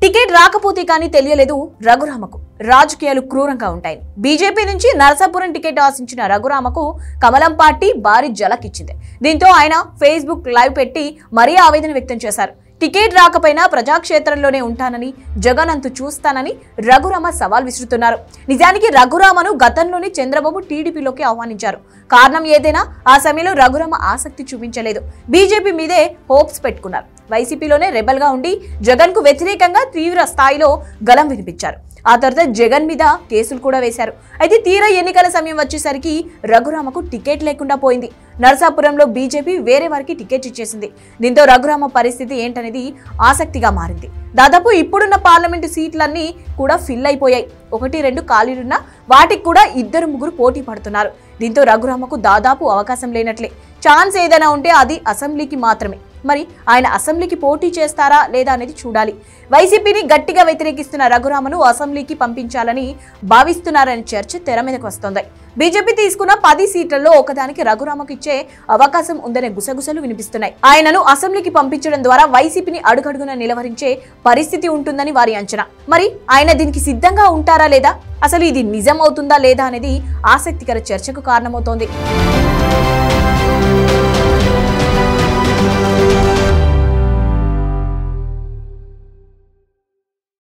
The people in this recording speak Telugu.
టికెట్ రాకపోతే కానీ తెలియలేదు రఘురామకు రాజకీయాలు క్రూరంగా ఉంటాయి. బీజేపీ నుంచి నరసాపురం టికెట్ ఆశించిన రఘురామకు కమలం పార్టీ భారీ జలకిచ్చింది. దీంతో ఆయన ఫేస్బుక్ లైవ్ పెట్టి మరీ ఆవేదన వ్యక్తం చేశారు. టికెట్ రాకపోయినా ప్రజాక్షేత్రంలోనే ఉంటానని, జగన్ అంతు చూస్తానని రఘురామ సవాల్ విసురుతున్నారు. నిజానికి రఘురామను గతంలోనే చంద్రబాబు టీడీపీలోకి ఆహ్వానించారు. కారణం ఏదైనా ఆ సమయంలో రఘురామ ఆసక్తి చూపించలేదు. బీజేపీ మీదే హోప్స్ పెట్టుకున్నారు. వైసీపీలోనే రెబల్ గా ఉండి జగన్ కు వ్యతిరేకంగా తీవ్ర స్థాయిలో గలం వినిపించారు. ఆ తర్వాత జగన్ మీద కేసులు కూడా వేశారు. అయితే తీరా ఎన్నికల సమయం వచ్చేసరికి రఘురామకు టికెట్ లేకుండా పోయింది. నరసాపురంలో బీజేపీ వేరే వారికి టికెట్ ఇచ్చేసింది. దీంతో రఘురామ పరిస్థితి ఏంటనేది ఆసక్తిగా మారింది. దాదాపు ఇప్పుడున్న పార్లమెంటు సీట్లన్నీ కూడా ఫిల్ అయిపోయాయి. 1-2 ఖాళీలున్నా వాటికి కూడా 2-3 పోటీ పడుతున్నారు. దీంతో రఘురామకు దాదాపు అవకాశం లేనట్లే. ఛాన్స్ ఏదైనా ఉంటే అది అసెంబ్లీకి మాత్రమే. మరి ఆయన అసెంబ్లీకి పోటీ చేస్తారా లేదా అనేది చూడాలి. వైసీపీని గట్టిగా వ్యతిరేకిస్తున్న రఘురామను అసెంబ్లీకి పంపించాలని భావిస్తున్నారనే చర్చ తెర మీదకు వస్తోంది. బీజేపీ తీసుకున్న 10 సీట్లలో ఒకదానికి రఘురామకు ఇచ్చే అవకాశం ఉందనే గుసగుసలు వినిపిస్తున్నాయి. ఆయనను అసెంబ్లీకి పంపించడం ద్వారా వైసీపీని అడుగడుగున నిలవరించే పరిస్థితి ఉంటుందని వారి అంచనా. మరి ఆయన దీనికి సిద్ధంగా ఉంటారా లేదా, అసలు ఇది నిజం అవుతుందా లేదా అనేది ఆసక్తికర చర్చకు కారణమవుతోంది.